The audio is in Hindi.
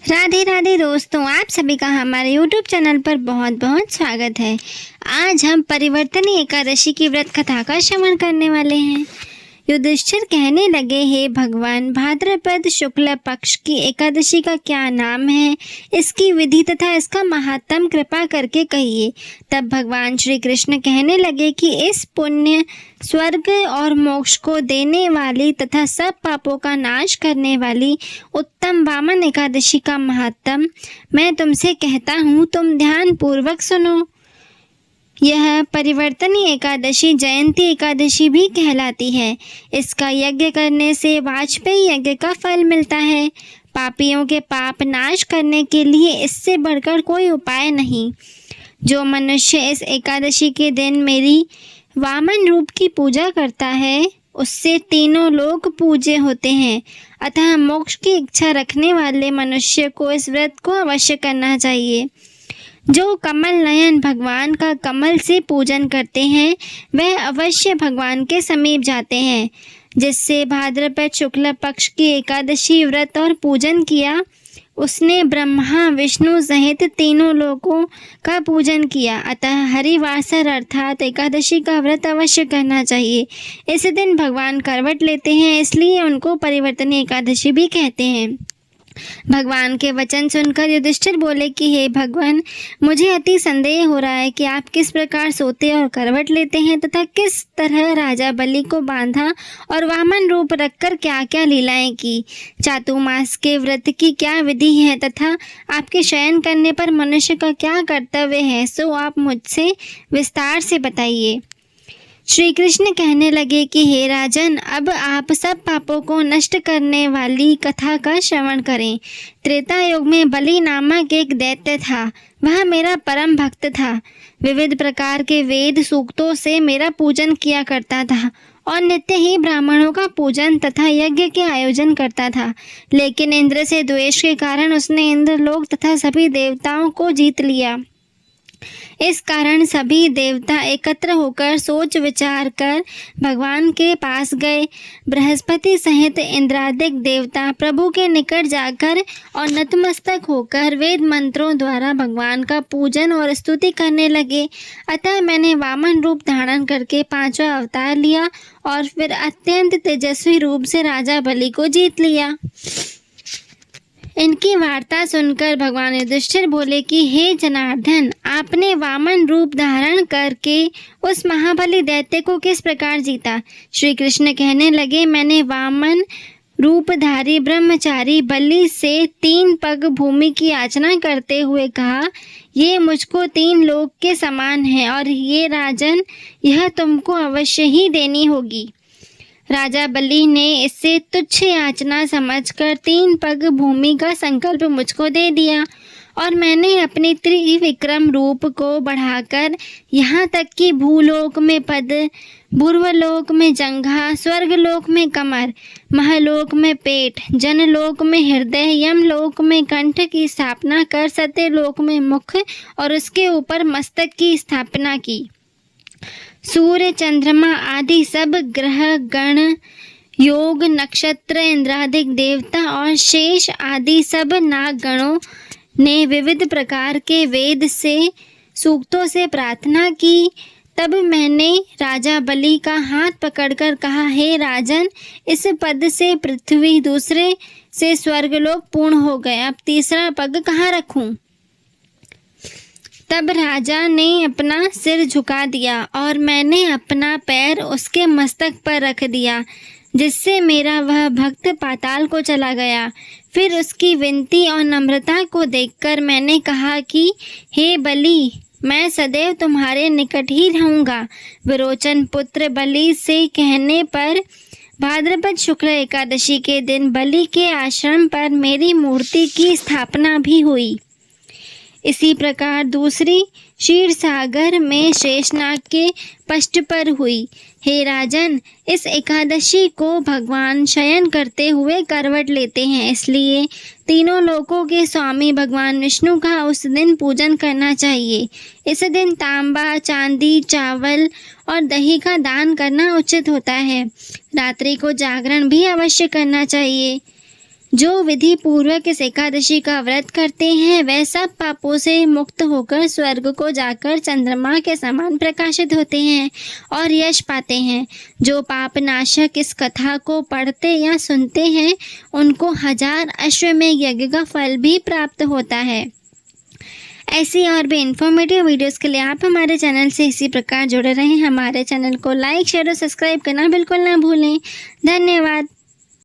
राधे राधे दोस्तों, आप सभी का हमारे YouTube चैनल पर बहुत बहुत स्वागत है। आज हम परिवर्तनी एकादशी की व्रत कथा का श्रवण करने वाले हैं। युधिष्ठिर कहने लगे, हे भगवान, भाद्रपद शुक्ल पक्ष की एकादशी का क्या नाम है, इसकी विधि तथा इसका महात्म कृपा करके कहिए। तब भगवान श्री कृष्ण कहने लगे कि इस पुण्य, स्वर्ग और मोक्ष को देने वाली तथा सब पापों का नाश करने वाली उत्तम वामन एकादशी का महात्म मैं तुमसे कहता हूँ, तुम ध्यान पूर्वक सुनो। यह परिवर्तनी एकादशी जयंती एकादशी भी कहलाती है। इसका यज्ञ करने से वाजपेयी यज्ञ का फल मिलता है। पापियों के पाप नाश करने के लिए इससे बढ़कर कोई उपाय नहीं। जो मनुष्य इस एकादशी के दिन मेरी वामन रूप की पूजा करता है, उससे तीनों लोग पूज्य होते हैं। अतः मोक्ष की इच्छा रखने वाले मनुष्य को इस व्रत को अवश्य करना चाहिए। जो कमल नयन भगवान का कमल से पूजन करते हैं, वह अवश्य भगवान के समीप जाते हैं। जिससे भाद्रपद शुक्ल पक्ष की एकादशी व्रत और पूजन किया, उसने ब्रह्मा विष्णु सहित तीनों लोकों का पूजन किया। अतः हरिवासर अर्थात एकादशी का व्रत अवश्य करना चाहिए। इस दिन भगवान करवट लेते हैं, इसलिए उनको परिवर्तनी एकादशी भी कहते हैं। भगवान के वचन सुनकर युधिष्ठिर बोले कि हे भगवान, मुझे अति संदेह हो रहा है कि आप किस प्रकार सोते और करवट लेते हैं तथा किस तरह राजा बलि को बांधा और वामन रूप रखकर क्या क्या लीलाएं की। चातुर्मास के व्रत की क्या विधि है तथा आपके शयन करने पर मनुष्य का क्या कर्तव्य है, सो आप मुझसे विस्तार से बताइए। श्री कृष्ण कहने लगे कि हे राजन, अब आप सब पापों को नष्ट करने वाली कथा का श्रवण करें। त्रेता युग में बलि नामक एक दैत्य था। वह मेरा परम भक्त था। विविध प्रकार के वेद सूक्तों से मेरा पूजन किया करता था और नित्य ही ब्राह्मणों का पूजन तथा यज्ञ के आयोजन करता था। लेकिन इंद्र से द्वेष के कारण उसने इंद्रलोक तथा सभी देवताओं को जीत लिया। इस कारण सभी देवता एकत्र होकर सोच विचार कर भगवान के पास गए। बृहस्पति सहित इंद्रादिक देवता प्रभु के निकट जाकर और नतमस्तक होकर वेद मंत्रों द्वारा भगवान का पूजन और स्तुति करने लगे। अतः मैंने वामन रूप धारण करके 5वां अवतार लिया और फिर अत्यंत तेजस्वी रूप से राजा बलि को जीत लिया। इनकी वार्ता सुनकर भगवान युधिष्ठिर बोले कि हे जनार्दन, आपने वामन रूप धारण करके उस महाबली दैत्य को किस प्रकार जीता। श्री कृष्ण कहने लगे, मैंने वामन रूपधारी ब्रह्मचारी बलि से 3 पग भूमि की याचना करते हुए कहा, ये मुझको 3 लोक के समान है और ये राजन, यह तुमको अवश्य ही देनी होगी। राजा बलि ने इससे तुच्छ याचना समझकर 3 पग भूमि का संकल्प मुझको दे दिया और मैंने अपने त्रिविक्रम रूप को बढ़ाकर यहाँ तक कि भूलोक में पद, भूर्वलोक में जंघा, स्वर्गलोक में कमर, महलोक में पेट, जनलोक में हृदय, यमलोक में कंठ की स्थापना कर सत्यलोक में मुख और उसके ऊपर मस्तक की स्थापना की। सूर्य, चंद्रमा आदि सब ग्रह गण, योग, नक्षत्र, इंद्रादिक देवता और शेष आदि सब नाग गणों ने विविध प्रकार के वेद से सूक्तों से प्रार्थना की। तब मैंने राजा बलि का हाथ पकड़कर कहा, हे राजन, इस पद से पृथ्वी, दूसरे से स्वर्गलोक पूर्ण हो गए। अब तीसरा पग कहाँ रखूं? तब राजा ने अपना सिर झुका दिया और मैंने अपना पैर उसके मस्तक पर रख दिया, जिससे मेरा वह भक्त पाताल को चला गया। फिर उसकी विनती और नम्रता को देखकर मैंने कहा कि हे बलि, मैं सदैव तुम्हारे निकट ही रहूँगा। विरोचन पुत्र बलि से कहने पर भाद्रपद शुक्ल एकादशी के दिन बलि के आश्रम पर मेरी मूर्ति की स्थापना भी हुई। इसी प्रकार दूसरी क्षीर सागर में शेषनाग के पष्ठ पर हुई। हे राजन, इस एकादशी को भगवान शयन करते हुए करवट लेते हैं, इसलिए तीनों लोकों के स्वामी भगवान विष्णु का उस दिन पूजन करना चाहिए। इस दिन तांबा, चांदी, चावल और दही का दान करना उचित होता है। रात्रि को जागरण भी अवश्य करना चाहिए। जो विधि पूर्वक इस एकादशी का व्रत करते हैं वह सब पापों से मुक्त होकर स्वर्ग को जाकर चंद्रमा के समान प्रकाशित होते हैं और यश पाते हैं। जो पापनाशक इस कथा को पढ़ते या सुनते हैं उनको 1000 अश्वमेध यज्ञ का फल भी प्राप्त होता है। ऐसी और भी इन्फॉर्मेटिव वीडियोस के लिए आप हमारे चैनल से इसी प्रकार जुड़े रहें। हमारे चैनल को लाइक, शेयर और सब्सक्राइब करना बिल्कुल ना भूलें। धन्यवाद।